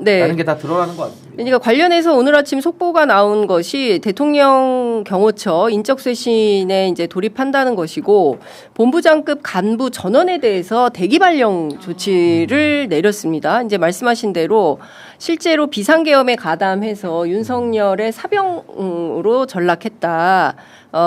네. 라는 게 다 드러나는 것 같습니다. 그러니까 관련해서 오늘 아침 속보가 나온 것이 대통령 경호처 인적쇄신에 이제 돌입한다는 것이고 본부장급 간부 전원에 대해서 대기 발령 조치를 내렸습니다. 이제 말씀하신 대로 실제로 비상계엄에 가담해서 윤석열의 사병으로 전락했다.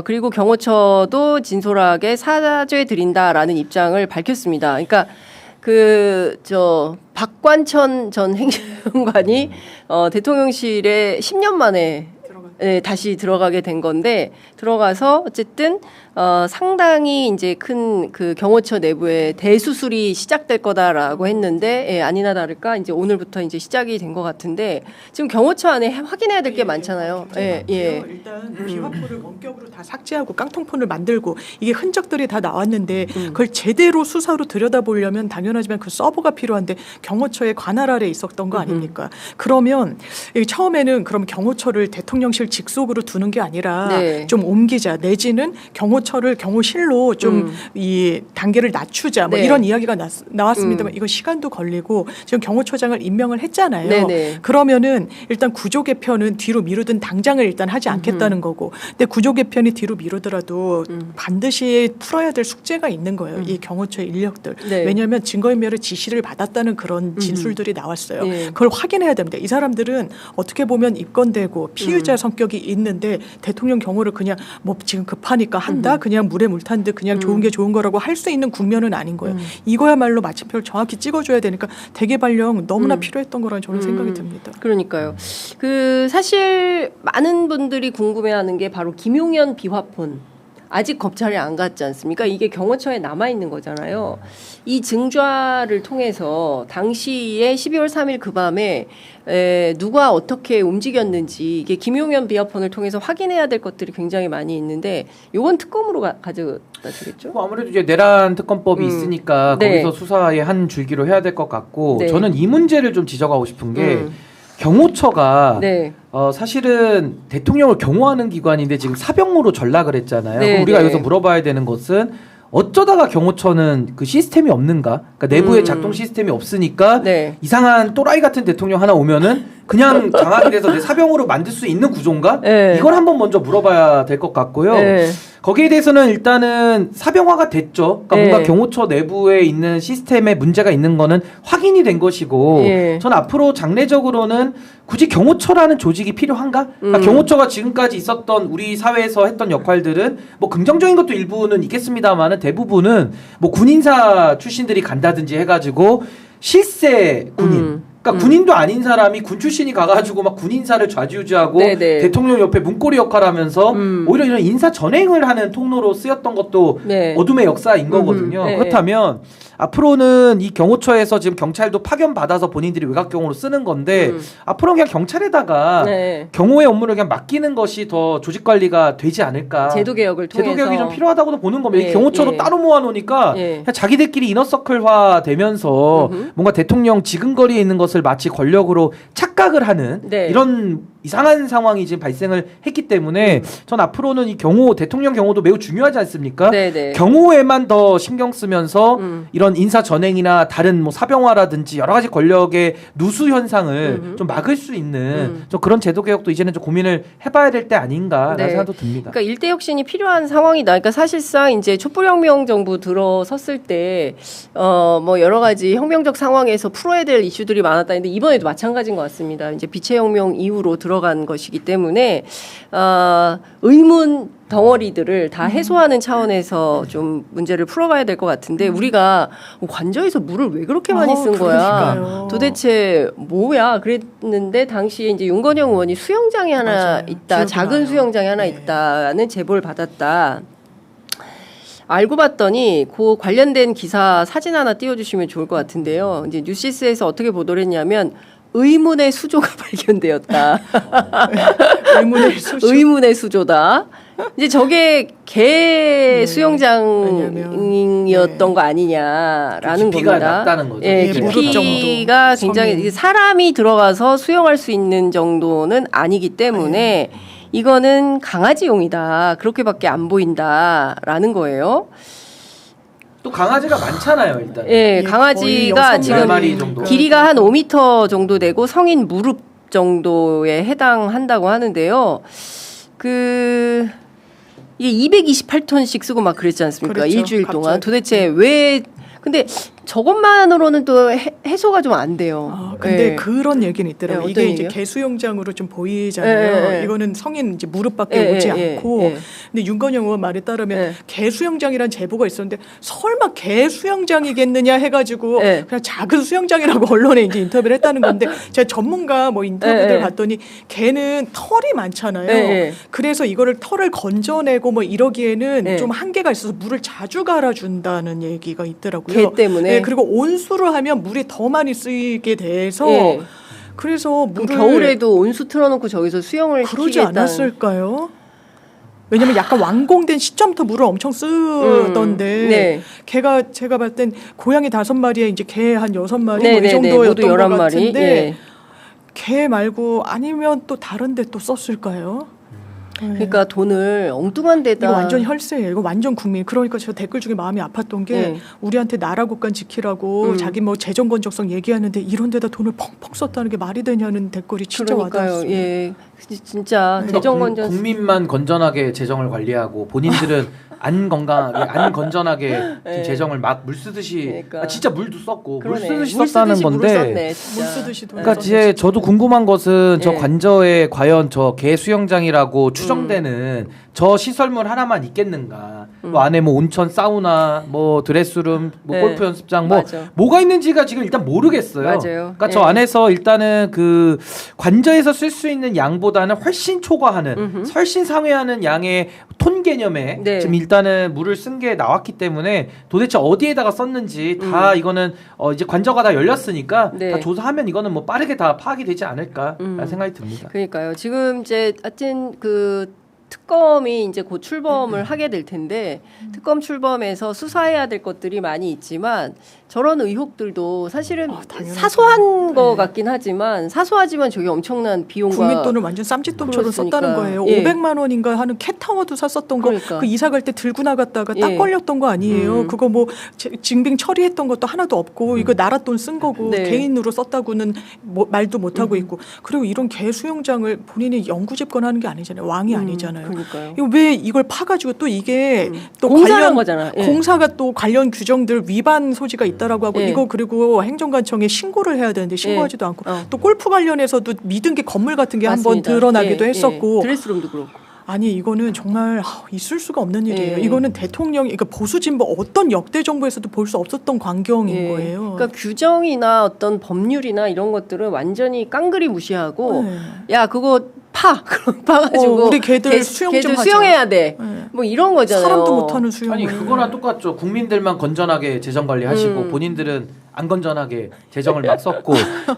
그리고 경호처도 진솔하게 사죄 드린다라는 입장을 밝혔습니다. 그러니까 박관천 전 행정관이 대통령실에 10년 만에 다시 들어가게 된 건데 들어가서 어쨌든 상당히 이제 큰 그 경호처 내부에 대수술이 시작될 거다라고 했는데 아니나 다를까 이제 오늘부터 이제 시작이 된 것 같은데 지금 경호처 안에 확인해야 될 게 많잖아요. 일단 비화포를 원격으로 다 삭제하고 깡통폰을 만들고 이게 흔적들이 다 나왔는데 그걸 제대로 수사로 들여다보려면 당연하지만 그 서버가 필요한데 경호처의 관할 아래 있었던 거 아닙니까? 그러면 처음에는 그럼 경호처를 대통령실 직속으로 두는 게 아니라 좀 옮기자 내지는 경호처를 경호실로 좀 이 단계를 낮추자 뭐 이런 이야기가 나왔습니다만 이거 시간도 걸리고 지금 경호처장을 임명을 했잖아요. 그러면은 일단 구조 개편은 뒤로 미루든 당장을 일단 하지 않겠다는 거고 근데 구조 개편이 뒤로 미루더라도 반드시 풀어야 될 숙제가 있는 거예요. 이 경호처의 인력들. 왜냐하면 증거인멸의 지시를 받았다는 그런 진술들이 나왔어요. 그걸 확인해야 됩니다. 이 사람들은 어떻게 보면 입건되고 피의자 성격이 있는데 대통령 경호를 그냥 뭐 지금 급하니까 한다 그냥 물에 물 탄 듯 그냥 좋은 게 좋은 거라고 할 수 있는 국면은 아닌 거예요. 이거야말로 마침표를 정확히 찍어줘야 되니까 대개 발령 너무나 필요했던 거라는 저는 생각이 듭니다. 그러니까요. 사실 많은 분들이 궁금해하는 게 바로 김용현 비화폰. 아직 검찰에 안 갔지 않습니까? 이게 경호처에 남아있는 거잖아요. 이 증좌를 통해서 당시에 12월 3일 그 밤에 누가 어떻게 움직였는지 이게 김용현 비화폰을 통해서 확인해야 될 것들이 굉장히 많이 있는데 요건 특검으로 가져다 주겠죠? 아무래도 이제 내란 특검법이 있으니까 거기서 수사의 한 줄기로 해야 될 것 같고 저는 이 문제를 좀 지적하고 싶은 게 경호처가 사실은 대통령을 경호하는 기관인데 지금 사병으로 전락을 했잖아요. 그럼 우리가 여기서 물어봐야 되는 것은 어쩌다가 경호처는 그 시스템이 없는가? 그러니까 내부에 작동 시스템이 없으니까 이상한 또라이 같은 대통령 하나 오면은 그냥 장악이 돼서 내 사병으로 만들 수 있는 구조인가? 이걸 한번 먼저 물어봐야 될 것 같고요. 거기에 대해서는 일단은 사병화가 됐죠. 그러니까 뭔가 경호처 내부에 있는 시스템에 문제가 있는 거는 확인이 된 것이고 전 앞으로 장래적으로는 굳이 경호처라는 조직이 필요한가? 그러니까 경호처가 지금까지 있었던 우리 사회에서 했던 역할들은 뭐 긍정적인 것도 일부는 있겠습니다만은 대부분은 뭐 군인사 출신들이 간다든지 해가지고 실세 군인 그러니까 군인도 아닌 사람이 군 출신이 가가지고 막 군인사를 좌지우지하고 대통령 옆에 문고리 역할하면서 오히려 이런 인사 전횡을 하는 통로로 쓰였던 것도 어둠의 역사인 거거든요. 그렇다면 앞으로는 이 경호처에서 지금 경찰도 파견 받아서 본인들이 외곽경호로 쓰는 건데 앞으로 그냥 경찰에다가 경호의 업무를 그냥 맡기는 것이 더 조직 관리가 되지 않을까. 제도 개혁을 통해서. 제도 개혁이 좀 필요하다고도 보는 겁니다. 이 경호처도 따로 모아놓으니까 그냥 자기들끼리 이너서클화 되면서 뭔가 대통령 지근거리에 있는 것을 마치 권력으로 착각을 하는 이런 이상한 상황이 지금 발생을 했기 때문에 전 앞으로는 이 대통령 경호도 매우 중요하지 않습니까? 경호에만 더 신경 쓰면서 이런 인사 전횡이나 다른 뭐 사병화라든지 여러 가지 권력의 누수 현상을 좀 막을 수 있는 좀 그런 제도 개혁도 이제는 좀 고민을 해봐야 될 때 아닌가라는 생각도 듭니다. 그러니까 일대 혁신이 필요한 상황이다. 그러니까 사실상 이제 촛불혁명 정부 들어섰을 때 뭐 여러 가지 혁명적 상황에서 풀어야 될 이슈들이 많았다. 근데 이번에도 마찬가지인 것 같습니다. 이제 빛의 혁명 이후로 들어간 것이기 때문에 의문 덩어리들을 다 해소하는 차원에서 좀 문제를 풀어가야 될 것 같은데 우리가 관저에서 물을 왜 그렇게 많이 쓴 거야? 도대체 뭐야? 그랬는데 당시에 이제 윤건영 의원이 수영장이 하나 있다, 작은 수영장이 하나 있다는 제보를 받았다. 알고 봤더니 그 관련된 기사 사진 하나 띄워주시면 좋을 것 같은데요. 이제 뉴시스에서 어떻게 보도를 했냐면 의문의 수조가 발견되었다. 의문의 수조다. 이제 저게 개 수영장이었던 거 아니냐라는 깊이가 겁니다. 낮다는 거죠. 깊이가 굉장히 사람이 들어가서 수영할 수 있는 정도는 아니기 때문에 이거는 강아지용이다. 그렇게밖에 안 보인다라는 거예요. 또 강아지가 많잖아요, 일단. 예, 강아지가 지금 길이가 한 5m 정도 되고 성인 무릎 정도에 해당한다고 하는데요. 이게 228톤씩 쓰고 막 그랬지 않습니까? 그렇죠. 일주일 동안. 갑자기. 도대체 왜 근데 저것만으로는 또 해소가 좀 안 돼요. 근데 예. 그런 얘기는 있더라고요. 네, 이게 어떤 이제 얘기요? 개수영장으로 좀 보이잖아요. 이거는 성인 이제 무릎밖에 오지 않고. 근데 윤건영 의원 말에 따르면 개수영장이란 제보가 있었는데 설마 개수영장이겠느냐 해가지고 그냥 작은 수영장이라고 언론에 이제 인터뷰를 했다는 건데 제가 전문가 뭐 인터뷰들 봤더니 개는 털이 많잖아요. 그래서 이거를 털을 건져내고 뭐 이러기에는 좀 한계가 있어서 물을 자주 갈아준다는 얘기가 있더라고요. 개 때문에. 네, 그리고 온수를 하면 물이 더 많이 쓰이게 돼서 그래서 물을 겨울에도 온수 틀어놓고 저기서 수영을 그러지 시키겠다는. 않았을까요? 왜냐면 약간 완공된 시점부터 물을 엄청 쓰던데 걔가 제가 봤을 땐 고양이 5마리에 이제 개 한 6마리 뭐 이 정도였던 것 같은데 개 말고 아니면 또 다른 데 또 썼을까요? 그러니까 돈을 엉뚱한 데다 이거 완전 혈세예요. 이거 완전 국민. 그러니까 저 댓글 중에 마음이 아팠던 게 우리한테 나라 국간 지키라고 자기 뭐 재정 건적성 얘기하는데 이런 데다 돈을 펑펑 썼다는 게 말이 되냐는 댓글이 진짜 와닿았어요. 예, 진짜 재정 건전 국민만 건전하게 재정을 관리하고 본인들은 안 건강하게 안 건전하게 지금 재정을 막 물 쓰듯이 진짜 물도 썼고 물 쓰듯이 썼다는 건데. 물 쓰듯이 돈 그러니까 이제 저도 궁금한 것은 저 관저에 과연 저 개 수영장이라고 추정되는 저 시설물 하나만 있겠는가? 뭐 안에 뭐 온천, 사우나, 뭐 드레스룸, 뭐 골프 연습장, 뭐가 있는지가 지금 일단 모르겠어요. 맞아요. 그러니까 저 안에서 일단은 그 관저에서 쓸 수 있는 양보다는 훨씬 초과하는, 훨씬 상회하는 양의 톤 개념에 지금 일단은 물을 쓴 게 나왔기 때문에 도대체 어디에다가 썼는지 다 이거는 이제 관저가 다 열렸으니까 다 조사하면 이거는 뭐 빠르게 다 파악이 되지 않을까라는 생각이 듭니다. 그러니까요. 지금 이제 하여튼 그 특검이 이제 곧 출범을 하게 될 텐데 특검 출범에서 수사해야 될 것들이 많이 있지만 저런 의혹들도 사실은 사소한 거 같긴 하지만 사소하지만 저게 엄청난 비용과 국민 돈을 완전 쌈짓돈처럼 썼다는 거예요. 500만 원인가 하는 캣타워도 샀었던 거 그 이사 갈 때 들고 나갔다가 딱 걸렸던 거 아니에요. 그거 뭐 징빙 처리했던 것도 하나도 없고 이거 나라 돈 쓴 거고 개인으로 썼다고는 말도 못 하고 있고 그리고 이런 개 수영장을 본인이 영구 집권하는 게 아니잖아요. 왕이 아니잖아요. 그러니까요. 이거 왜 이걸 파가지고 또 이게 또 공사한 거잖아. 공사가 또 관련 규정들 위반 소지가 있다라고 하고 이거 그리고 행정관청에 신고를 해야 되는데 신고하지도 않고 또 골프 관련해서도 믿은 게 건물 같은 게 한번 드러나기도 했었고 드레스룸도 그렇고. 아니 이거는 정말 있을 수가 없는 일이에요. 이거는 대통령이 그러니까 보수 진보 어떤 역대 정부에서도 볼 수 없었던 광경인 거예요. 그러니까 규정이나 어떤 법률이나 이런 것들은 완전히 깡그리 무시하고 야 그거 그럼 파가지고 우리 걔들 수영 좀 수영해야 돼. 뭐 이런 거잖아요. 사람도 못하는 수영. 아니 그거랑 똑같죠. 국민들만 건전하게 재정 관리하시고 본인들은 안 건전하게 재정을 막 썼고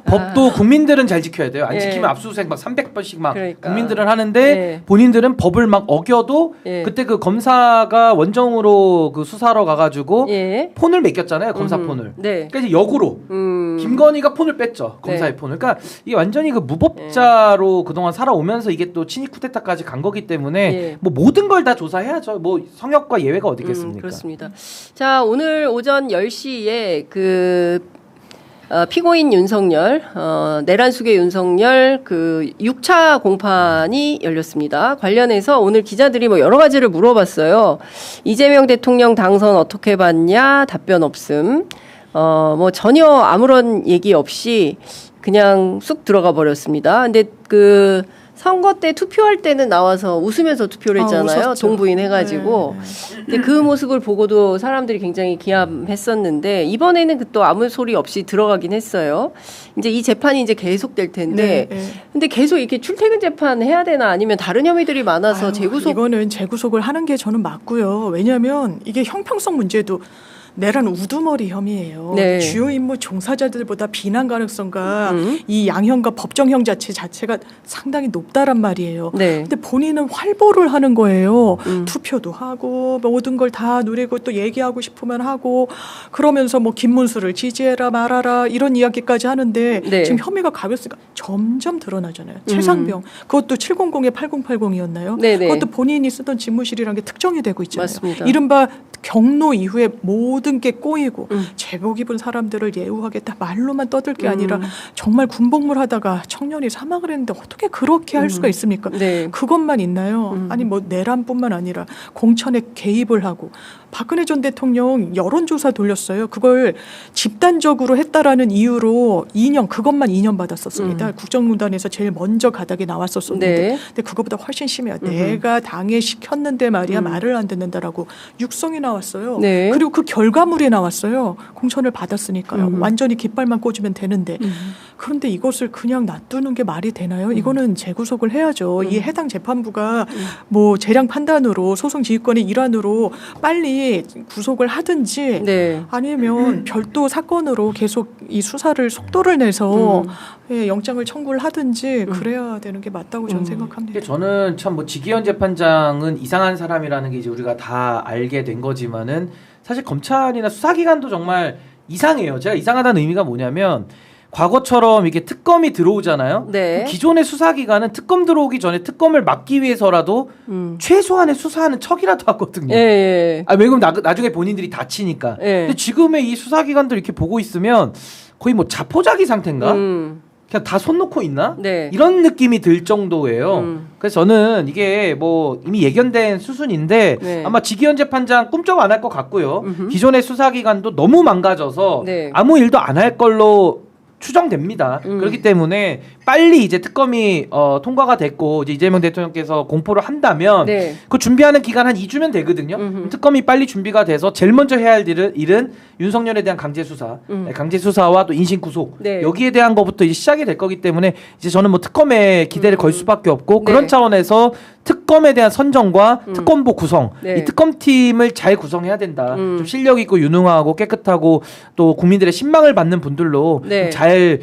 법도 국민들은 잘 지켜야 돼요. 안 지키면 압수수색 막 300번씩 막 국민들은 하는데 본인들은 법을 막 어겨도 그때 그 검사가 원정으로 그 수사하러 가가지고 폰을 맡겼잖아요. 검사 폰을. 그러니까 이제 역으로 김건희가 폰을 뺐죠. 검사의 폰을. 그러니까 이게 완전히 그 무법자로 그동안 살아오면서 이게 또 친위 쿠데타까지 간 거기 때문에 뭐 모든 걸 다 조사해야죠. 뭐 성역과 예외가 어디 있겠습니까? 그렇습니다. 자 오늘 오전 10시에 피고인 윤석열, 내란숙의 윤석열 그 6차 공판이 열렸습니다. 관련해서 오늘 기자들이 뭐 여러 가지를 물어봤어요. 이재명 대통령 당선 어떻게 봤냐? 답변 없음. 뭐 전혀 아무런 얘기 없이 그냥 쑥 들어가 버렸습니다. 근데 그 선거 때 투표할 때는 나와서 웃으면서 투표를 했잖아요. 동부인 해가지고. 근데 그 모습을 보고도 사람들이 굉장히 기함했었는데 이번에는 또 아무 소리 없이 들어가긴 했어요. 이제 이 재판이 이제 계속될 텐데 근데 계속 이렇게 출퇴근 재판 해야 되나 아니면 다른 혐의들이 많아서 재구속 이거는 재구속을 하는 게 저는 맞고요. 왜냐하면 이게 형평성 문제도 내란 우두머리 혐의예요. 주요 임무 종사자들보다 비난 가능성과 이 양형과 법정형 자체가 상당히 높다란 말이에요. 근데 본인은 활보를 하는 거예요. 투표도 하고 모든 걸 다 누리고 또 얘기하고 싶으면 하고 그러면서 뭐 김문수를 지지해라 말아라 이런 이야기까지 하는데 지금 혐의가 가볍으니까 점점 드러나잖아요. 최상병 그것도 700에 8080이었나요? 그것도 본인이 쓰던 집무실이라는 게 특정이 되고 있잖아요. 맞습니다. 이른바 경로 이후에 모든 게 꼬이고 제복 입은 사람들을 예우하겠다 말로만 떠들 게 아니라 정말 군복무 하다가 청년이 사망을 했는데 어떻게 그렇게 할 수가 있습니까? 네. 그것만 있나요? 아니 뭐 내란뿐만 아니라 공천에 개입을 하고 박근혜 전 대통령 여론조사 돌렸어요. 그걸 집단적으로 했다라는 이유로 2년 그것만 2년 받았었습니다. 국정농단에서 제일 먼저 가닥에 나왔었었는데 네. 근데 그거보다 훨씬 심해요. 내가 당에 시켰는데 말이야 말을 안 듣는다라고 육성이 나왔어요. 네. 그리고 그 결과물이 나왔어요. 공천을 받았으니까요. 완전히 깃발만 꽂으면 되는데 그런데 이것을 그냥 놔두는 게 말이 되나요? 이거는 재구속을 해야죠. 이 해당 재판부가 뭐 재량 판단으로 소송 지휘권의 일환으로 빨리 구속을 하든지 네. 아니면 별도 사건으로 계속 이 수사를 속도를 내서 예, 영장을 청구를 하든지 그래야 되는 게 맞다고 저는 생각합니다. 저는 참 뭐 지기현 재판장은 이상한 사람이라는 게 이제 우리가 다 알게 된 거지만은 사실 검찰이나 수사기관도 정말 이상해요. 제가 이상하다는 의미가 뭐냐면 과거처럼 이게 특검이 들어오잖아요. 네. 기존의 수사기관은 특검 들어오기 전에 특검을 막기 위해서라도 최소한의 수사하는 척이라도 하거든요. 예. 아, 왜 그럼 나중에 본인들이 다치니까. 예. 근데 지금의 이 수사기관들 이렇게 보고 있으면 거의 뭐 자포자기 상태인가? 그냥 다 손 놓고 있나? 네. 이런 느낌이 들 정도예요. 그래서 저는 이게 뭐 이미 예견된 수순인데 네. 아마 지기현 재판장 꿈쩍 안 할 것 같고요. 기존의 수사기관도 너무 망가져서 네. 아무 일도 안 할 걸로 추정됩니다. 그렇기 때문에 빨리 이제 특검이 통과가 됐고 이제 이재명 대통령께서 공포를 한다면 네. 그 준비하는 기간 한 2주면 되거든요. 특검이 빨리 준비가 돼서 제일 먼저 해야 할 일은 윤석열에 대한 강제 수사, 강제 수사와 또 인신 구속 네. 여기에 대한 것부터 이제 시작이 될 거기 때문에 이제 저는 뭐 특검에 기대를 걸 수밖에 없고 네. 그런 차원에서 특검에 대한 선정과 특검보 구성 네. 이 특검팀을 잘 구성해야 된다. 좀 실력 있고 유능하고 깨끗하고 또 국민들의 신망을 받는 분들로 네. 잘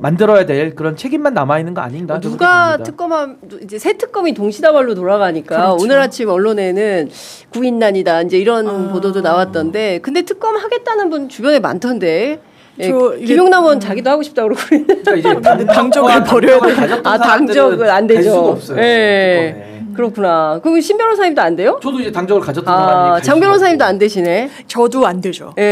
만들어야 될 그런 책임만 남아 있는 거 아닌가? 저는 누가 그렇게 봅니다. 특검하면 이제 새 특검이 동시다발로 돌아가니까 그렇죠. 오늘 아침 언론에는 구인난이다 이제 이런 보도도 나왔던데 근데 특검 하겠다는 분 주변에 많던데. 예, 김용남 의원 자기도 하고 싶다고 그러고 그러니까 이제 당적을 버려야 돼. 당적은 안 되죠. 갈 수가 없어요. 예. 특검에. 그렇구나. 그럼 신 변호사님도 안 돼요? 저도 이제 당적을 가졌던 사람이 장 변호사님도 안 되시네. 저도 안 되죠. 예.